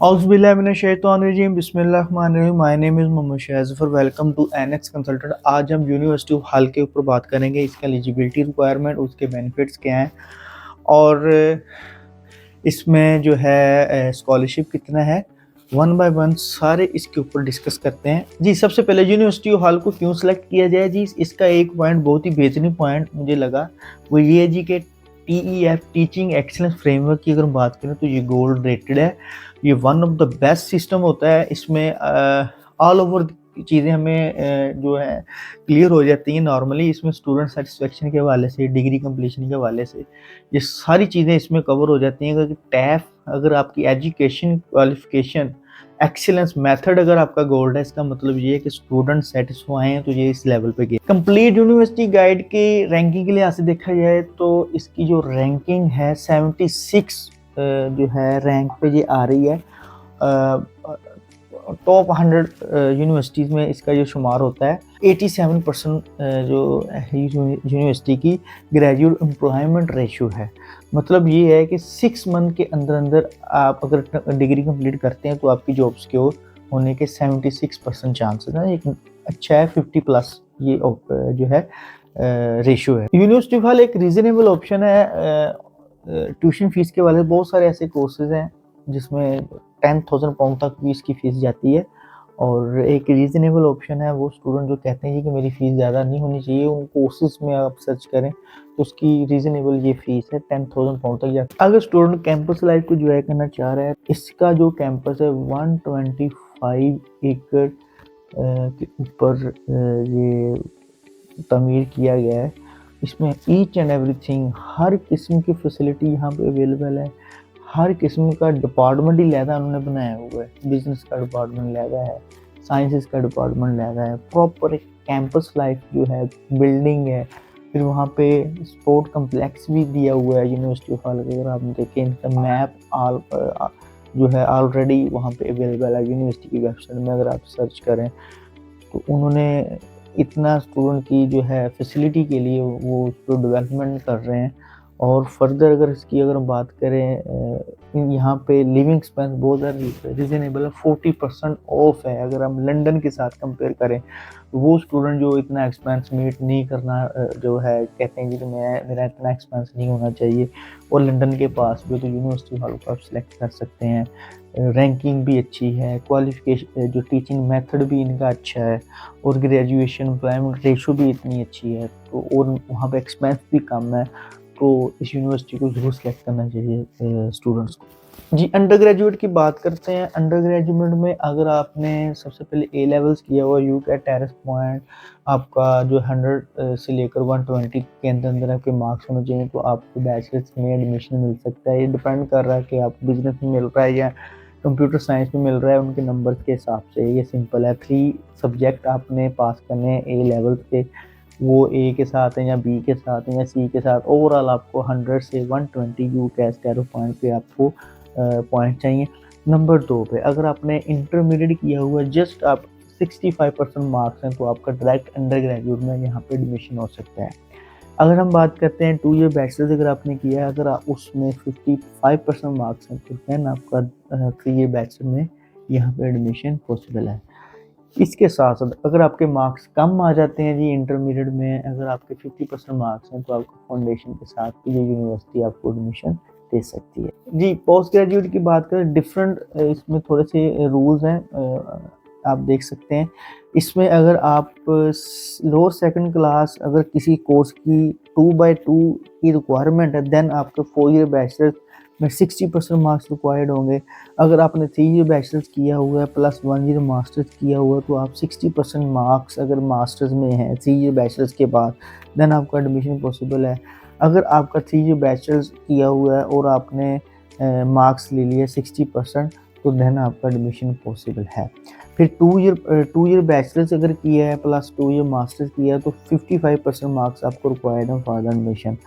औज़ुबिल्लाहिमिनश्शैतानिर्रजीम बिस्मिल्लाहिर्रहमानिर्रहीम। My name is Mohammad Shahzafar. Welcome to annex consultant. आज हम यूनिवर्सिटी ऑफ हल के ऊपर बात करेंगे, इसका एलिजिबिलिटी रिक्वायरमेंट, उसके बेनिफिट्स क्या हैं और इसमें जो है स्कॉलरशिप कितना है, वन बाय वन सारे इसके ऊपर डिस्कस करते हैं। जी, सबसे पहले यूनिवर्सिटी ऑफ हल को क्यों सेलेक्ट किया जाए। जी, इसका एक पॉइंट बहुत ही बेहतरीन पॉइंट मुझे लगा, वो ये है जी कि TEF टीचिंग एक्सीलेंस फ्रेमवर्क की अगर हम बात करें तो ये गोल्ड रेटेड है। ये one of the best system होता है। इसमें ऑल ओवर चीज़ें हमें जो है क्लियर हो जाती हैं नॉर्मली। इसमें स्टूडेंट सेटिस्फेक्शन के हवाले से, डिग्री कंप्लीशन के हवाले से ये सारी चीज़ें इसमें कवर हो जाती हैं। अगर टैफ, अगर आपकी एजुकेशन क्वालिफिकेशन एक्सीलेंस मेथड अगर आपका गोल्ड है, इसका मतलब ये है कि स्टूडेंट सेटिस्फाई हैं, तो ये इस लेवल पे गए। कंप्लीट यूनिवर्सिटी गाइड की रैंकिंग के लिहाज से देखा जाए तो इसकी जो रैंकिंग है 76 जो है रैंक पे ये आ रही है। टॉप 100 यूनिवर्सिटीज़ में इसका जो शुमार होता है। 87% जो यूनिवर्सिटी की ग्रेजुएट एम्प्लॉयमेंट रेशियो है। मतलब ये है कि 6 मंथ के अंदर अंदर आप अगर डिग्री कंप्लीट करते हैं तो आपकी जॉब सिक्योर होने के 76% चांसेस हैं। एक अच्छा है, 50+ ये जो है रेशियो है। यूनिवर्सिटी वाले एक रीजनेबल ऑप्शन है। ट्यूशन फीस के वाले बहुत सारे ऐसे कोर्सेज हैं जिसमें 10,000 पाउंड तक भी इसकी फ़ीस जाती है, और एक रीज़नेबल ऑप्शन है वो स्टूडेंट जो कहते हैं कि मेरी फ़ीस ज़्यादा नहीं होनी चाहिए, उन कोर्सेज़ में आप सर्च करें तो उसकी रीज़नेबल ये फ़ीस है 10,000 पाउंड तक जाती है। अगर स्टूडेंट कैंपस लाइफ को एंजॉय करना चाह रहा है, इसका जो कैंपस है 125 एकड़ के ऊपर ये तमीर किया गया है। इसमें ईच एंड एवरीथिंग, हर किस्म की फैसिलिटी यहाँ पे अवेलेबल है। हर किस्म का डिपार्टमेंट ही लहदा उन्होंने बनाया हुआ है। बिजनेस का डिपार्टमेंट लहदा है, साइंसेस का डिपार्टमेंट लहदा है। प्रॉपर एक कैंपस लाइफ जो है, बिल्डिंग है। फिर वहाँ पे स्पोर्ट कम्प्लेक्स भी दिया हुआ है यूनिवर्सिटी ऑफ हल। अगर आप देखें इनका मैप जो है ऑलरेडी वहाँ पे अवेलेबल है यूनिवर्सिटी की वेबसाइट में। अगर आप सर्च करें तो उन्होंने इतना स्टूडेंट की जो है फैसिलिटी के लिए वो उसको डेवलपमेंट कर रहे हैं। और फर्दर अगर इसकी अगर हम बात करें, यहाँ पे लिविंग एक्सपेंस बहुत ज़्यादा रीज़नेबल है, 40% ऑफ है। अगर हम लंदन के साथ कंपेयर करें तो वो स्टूडेंट जो इतना एक्सपेंस मीट नहीं करना, जो है कहते हैं कि मेरा इतना एक्सपेंस नहीं होना चाहिए, और लंदन के पास भी तो यूनिवर्सिटी हॉल को आप सेलेक्ट कर सकते हैं। रैंकिंग भी अच्छी है, क्वालिफिकेशन जो टीचिंग मेथड भी इनका अच्छा है, और ग्रेजुएशन एम्प्लॉयमेंट रेशो भी इतनी अच्छी है, तो और वहाँ पे एक्सपेंस भी कम है। तो इस यूनिवर्सिटी को ज़रूर सेलेक्ट करना चाहिए स्टूडेंट्स को। जी, अंडर ग्रेजुएट की बात करते हैं। अंडर ग्रेजुएट में अगर आपने सबसे पहले ए लेवल्स किया हुआ, यूकेट टेरेस पॉइंट, आपका जो 100 से लेकर 120 के अंदर अंदर आपके मार्क्स होने चाहिए, तो आपको बैचलर्स में एडमिशन मिल सकता है। ये डिपेंड कर रहा है कि आप बिजनेस में मिल रहा है या कंप्यूटर साइंस में मिल रहा है, उनके नंबर्स के हिसाब से। ये सिंपल है। 3 सब्जेक्ट आपने पास करने हैं ए लेवल पे, वो ए के साथ हैं या बी के साथ हैं या सी के साथ। ओवरऑल आपको 100 से 120 यूकेट टेरेस पॉइंट पे आपको पॉइंट चाहिए। नंबर 2 पे अगर आपने इंटरमीडिएट किया हुआ, जस्ट आप 65% मार्क्स हैं, तो आपका डायरेक्ट अंडर ग्रेजुएट में यहाँ पे एडमिशन हो सकता है। अगर हम बात करते हैं 2 ईयर बैचलर्स अगर आपने किया है, अगर आप उसमें 55% मार्क्स हैं, तो देन आपका 3 ईयर बैचलर में यहाँ पे एडमिशन पॉसिबल है। इसके साथ साथ अगर आपके मार्क्स कम आ जाते हैं जी इंटरमीडिएट में, अगर आपके 50% मार्क्स हैं, तो आपको फाउंडेशन के साथ ये यूनिवर्सिटी आपको एडमिशन दे सकती है। जी, पोस्ट ग्रेजुएट की बात करें, डिफरेंट इसमें थोड़े से रूल्स हैं, आप देख सकते हैं। इसमें अगर आप लोअर सेकंड क्लास अगर किसी कोर्स की 2/2 की रिक्वायरमेंट है, देन आपका 4 ईयर बैचलर में 60% मार्क्स रिक्वायर्ड होंगे। अगर आपने 3 ईयर बैचलर्स किया हुआ है प्लस 1 ईयर मास्टर्स किया हुआ है, तो आप 60% मार्क्स अगर मास्टर्स में है 3 ईयर बैचलर्स के बाद, देन आपका एडमिशन पॉसिबल है। अगर आपका 3 ईयर बैचलर्स किया हुआ है और आपने मार्क्स ले लिए 60%, तो देन आपका एडमिशन पॉसिबल है। फिर 2 ईयर बैचलर्स अगर किया है प्लस 2 ईयर मास्टर्स किया है, तो 55% मार्क्स आपको रिक्वायर्ड है फॉर द एडमिशन।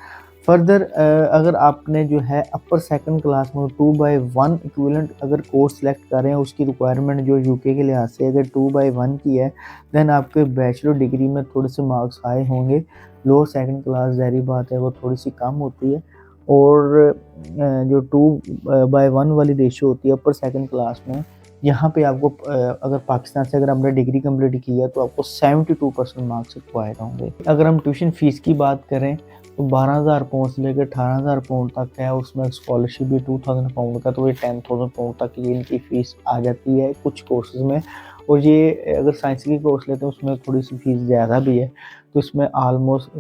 फर्दर अगर आपने जो है अपर सेकंड क्लास में 2/1 इक्विवेलेंट अगर कोर्स सेलेक्ट कर रहे हैं, उसकी रिक्वायरमेंट जो यूके के लिहाज से अगर 2/1 की है, देन आपके बैचलर डिग्री में थोड़े से मार्क्स हाई होंगे। लोअर सेकंड क्लास ज़ाहिर बात है वो थोड़ी सी कम होती है, और जो 2/1 वाली रेशियो होती है अपर सेकंड क्लास में, यहाँ पे आपको अगर पाकिस्तान से अगर हमने डिग्री कंप्लीट की है तो आपको 72% मार्क्स रिक्वायर्ड होंगे। अगर हम ट्यूशन फ़ीस की बात करें तो 12,000 पाउंड से लेकर 18,000 पाउंड तक है, उसमें स्कॉलरशिप भी 2,000 पाउंड का, तो ये 10,000 पाउंड तक की इनकी फ़ीस आ जाती है कुछ कोर्सेज़ में। और ये अगर साइंस के कोर्स लेते हैं उसमें थोड़ी सी फ़ीस ज़्यादा भी है, तो इसमें ऑलमोस्ट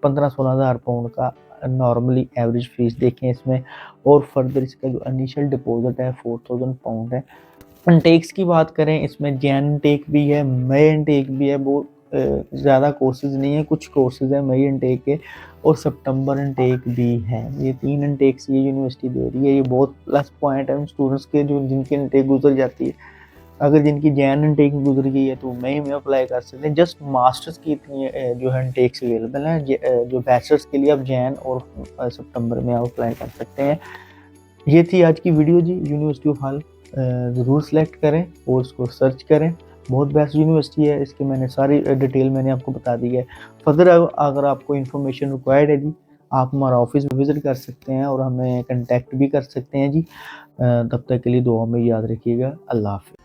15-16,000 पाउंड का नॉर्मली एवरेज फ़ीस देखें इसमें। और फर्दर इसका जो इनिशियल डिपॉज़िट है 4,000 पाउंड है। इनटेक्स की बात करें, इसमें जैन इनटेक भी है, मई इनटेक भी है, बहुत ज़्यादा कोर्सेज़ नहीं है, कुछ कोर्सेज़ हैं मई इनटेक के, और सितंबर इनटेक भी है। ये 3 इनटेक्स ये यूनिवर्सिटी दे रही है, ये बहुत प्लस पॉइंट है उन स्टूडेंट्स के जो जिनकी इनटेक गुजर जाती है। अगर जिनकी जैन इनटेक गुजर गई है तो मई में अप्लाई कर सकते हैं। जस्ट मास्टर्स की इतनी जो है इनटेक्स अवेलेबल हैं, जो बैचलर्स के लिए आप जैन और सितंबर में आप अप्लाई कर सकते हैं। ये थी आज की वीडियो जी। यूनिवर्सिटी ऑफ हल ज़रूर सेलेक्ट करें और उसको सर्च करें, बहुत बेस्ट यूनिवर्सिटी है। इसकी मैंने सारी डिटेल मैंने आपको बता दी है। फर्दर अगर आपको इन्फॉर्मेशन रिक्वायर्ड है जी, आप हमारा ऑफिस विज़िट कर सकते हैं और हमें कॉन्टैक्ट भी कर सकते हैं जी। तब तक के लिए दुआ में याद रखिएगा। अल्लाह हाफ़िज़।